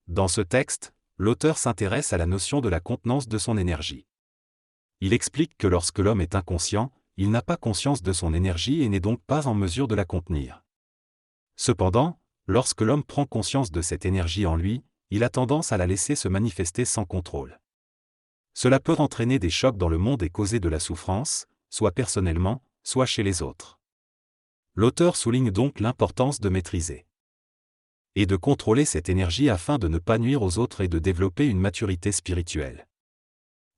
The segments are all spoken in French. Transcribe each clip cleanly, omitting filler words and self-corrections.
Dans ce texte, l'auteur s'intéresse à la notion de la contenance de son énergie. Il explique que lorsque l'homme est inconscient, il n'a pas conscience de son énergie et n'est donc pas en mesure de la contenir. Cependant, lorsque l'homme prend conscience de cette énergie en lui, il a tendance à la laisser se manifester sans contrôle. Cela peut entraîner des chocs dans le monde et causer de la souffrance, soit personnellement, soit chez les autres. L'auteur souligne donc l'importance de maîtriser et de contrôler cette énergie afin de ne pas nuire aux autres et de développer une maturité spirituelle.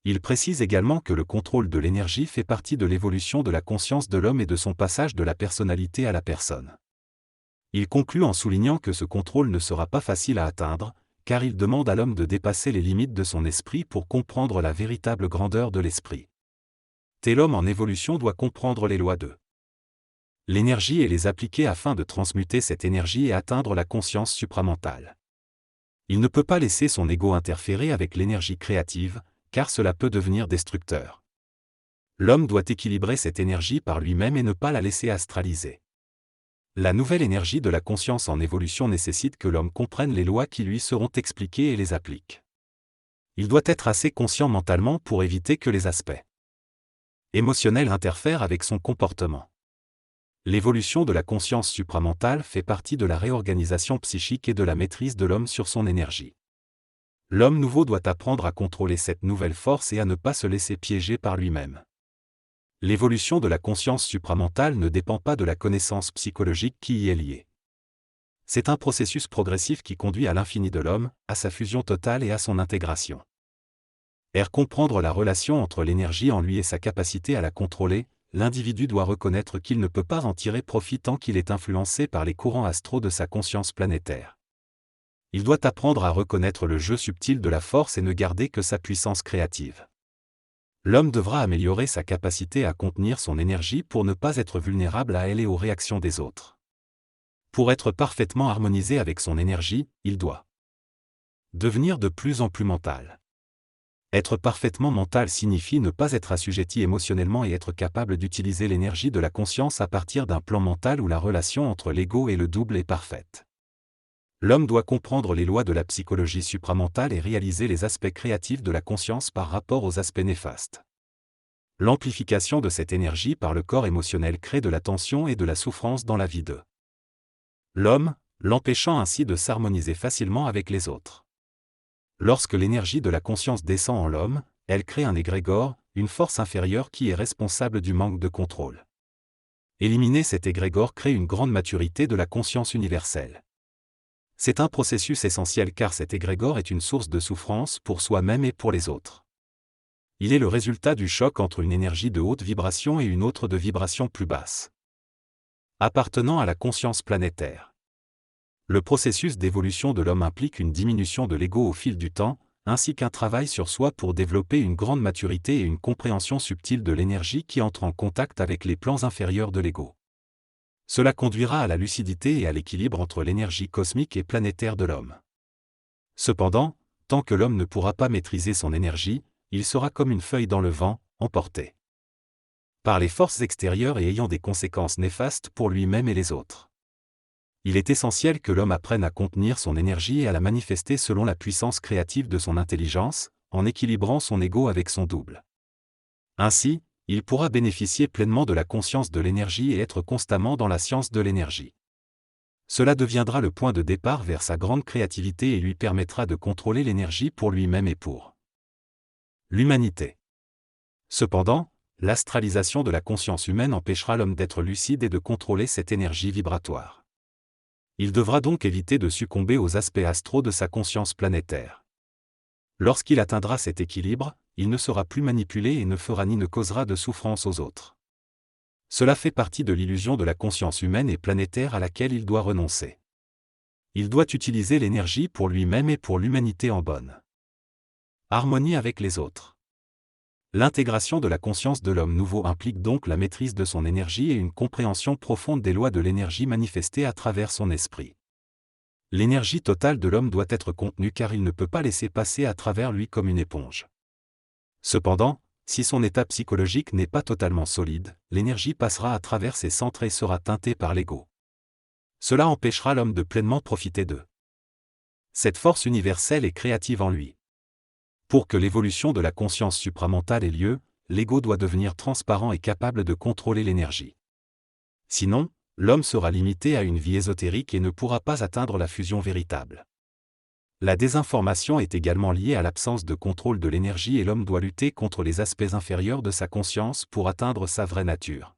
Il précise également que le contrôle de l'énergie fait partie de l'évolution de la conscience de l'homme et de son passage de la personnalité à la personne. Il conclut en soulignant que ce contrôle ne sera pas facile à atteindre, car il demande à l'homme de dépasser les limites de son esprit pour comprendre la véritable grandeur de l'esprit. Tel homme en évolution doit comprendre les lois de l'énergie et les appliquer afin de transmuter cette énergie et atteindre la conscience supramentale. Il ne peut pas laisser son ego interférer avec l'énergie créative, car cela peut devenir destructeur. L'homme doit équilibrer cette énergie par lui-même et ne pas la laisser astraliser. La nouvelle énergie de la conscience en évolution nécessite que l'homme comprenne les lois qui lui seront expliquées et les applique. Il doit être assez conscient mentalement pour éviter que les aspects émotionnels interfèrent avec son comportement. L'évolution de la conscience supramentale fait partie de la réorganisation psychique et de la maîtrise de l'homme sur son énergie. L'homme nouveau doit apprendre à contrôler cette nouvelle force et à ne pas se laisser piéger par lui-même. L'évolution de la conscience supramentale ne dépend pas de la connaissance psychologique qui y est liée. C'est un processus progressif qui conduit à l'infini de l'homme, à sa fusion totale et à son intégration. Comprendre la relation entre l'énergie en lui et sa capacité à la contrôler, l'individu doit reconnaître qu'il ne peut pas en tirer profit tant qu'il est influencé par les courants astraux de sa conscience planétaire. Il doit apprendre à reconnaître le jeu subtil de la force et ne garder que sa puissance créative. L'homme devra améliorer sa capacité à contenir son énergie pour ne pas être vulnérable à elle et aux réactions des autres. Pour être parfaitement harmonisé avec son énergie, il doit devenir de plus en plus mental. Être parfaitement mental signifie ne pas être assujetti émotionnellement et être capable d'utiliser l'énergie de la conscience à partir d'un plan mental où la relation entre l'ego et le double est parfaite. L'homme doit comprendre les lois de la psychologie supramentale et réaliser les aspects créatifs de la conscience par rapport aux aspects néfastes. L'amplification de cette énergie par le corps émotionnel crée de la tension et de la souffrance dans la vie de l'homme, l'empêchant ainsi de s'harmoniser facilement avec les autres. Lorsque l'énergie de la conscience descend en l'homme, elle crée un égrégore, une force inférieure qui est responsable du manque de contrôle. Éliminer cet égrégore crée une grande maturité de la conscience universelle. C'est un processus essentiel car cet égrégore est une source de souffrance pour soi-même et pour les autres. Il est le résultat du choc entre une énergie de haute vibration et une autre de vibration plus basse, appartenant à la conscience planétaire. Le processus d'évolution de l'homme implique une diminution de l'ego au fil du temps, ainsi qu'un travail sur soi pour développer une grande maturité et une compréhension subtile de l'énergie qui entre en contact avec les plans inférieurs de l'ego. Cela conduira à la lucidité et à l'équilibre entre l'énergie cosmique et planétaire de l'homme. Cependant, tant que l'homme ne pourra pas maîtriser son énergie, il sera comme une feuille dans le vent, emporté par les forces extérieures et ayant des conséquences néfastes pour lui-même et les autres. Il est essentiel que l'homme apprenne à contenir son énergie et à la manifester selon la puissance créative de son intelligence, en équilibrant son ego avec son double. Ainsi, il pourra bénéficier pleinement de la conscience de l'énergie et être constamment dans la science de l'énergie. Cela deviendra le point de départ vers sa grande créativité et lui permettra de contrôler l'énergie pour lui-même et pour l'humanité. Cependant, l'astralisation de la conscience humaine empêchera l'homme d'être lucide et de contrôler cette énergie vibratoire. Il devra donc éviter de succomber aux aspects astraux de sa conscience planétaire. Lorsqu'il atteindra cet équilibre, il ne sera plus manipulé et ne fera ni ne causera de souffrance aux autres. Cela fait partie de l'illusion de la conscience humaine et planétaire à laquelle il doit renoncer. Il doit utiliser l'énergie pour lui-même et pour l'humanité en bonne harmonie avec les autres. L'intégration de la conscience de l'homme nouveau implique donc la maîtrise de son énergie et une compréhension profonde des lois de l'énergie manifestées à travers son esprit. L'énergie totale de l'homme doit être contenue car il ne peut pas laisser passer à travers lui comme une éponge. Cependant, si son état psychologique n'est pas totalement solide, l'énergie passera à travers ses centres et sera teintée par l'ego. Cela empêchera l'homme de pleinement profiter d'eux. Cette force universelle est créative en lui. Pour que l'évolution de la conscience supramentale ait lieu, l'ego doit devenir transparent et capable de contrôler l'énergie. Sinon, l'homme sera limité à une vie ésotérique et ne pourra pas atteindre la fusion véritable. La désinformation est également liée à l'absence de contrôle de l'énergie et l'homme doit lutter contre les aspects inférieurs de sa conscience pour atteindre sa vraie nature.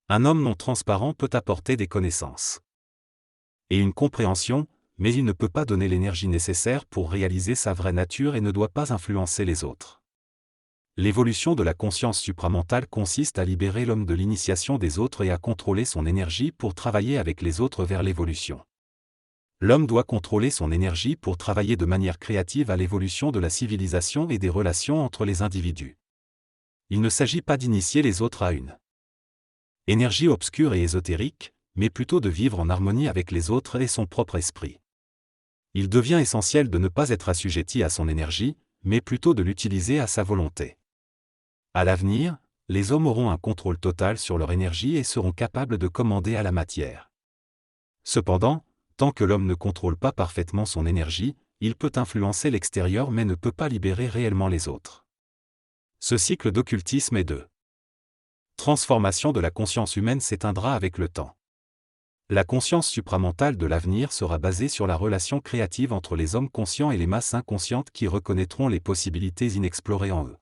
Un homme non transparent peut apporter des connaissances et une compréhension, mais il ne peut pas donner l'énergie nécessaire pour réaliser sa vraie nature et ne doit pas influencer les autres. L'évolution de la conscience supramentale consiste à libérer l'homme de l'initiation des autres et à contrôler son énergie pour travailler avec les autres vers l'évolution. L'homme doit contrôler son énergie pour travailler de manière créative à l'évolution de la civilisation et des relations entre les individus. Il ne s'agit pas d'initier les autres à une énergie obscure et ésotérique, mais plutôt de vivre en harmonie avec les autres et son propre esprit. Il devient essentiel de ne pas être assujetti à son énergie, mais plutôt de l'utiliser à sa volonté. À l'avenir, les hommes auront un contrôle total sur leur énergie et seront capables de commander à la matière. Cependant, tant que l'homme ne contrôle pas parfaitement son énergie, il peut influencer l'extérieur mais ne peut pas libérer réellement les autres. Ce cycle d'occultisme et de transformation de la conscience humaine s'éteindra avec le temps. La conscience supramentale de l'avenir sera basée sur la relation créative entre les hommes conscients et les masses inconscientes qui reconnaîtront les possibilités inexplorées en eux.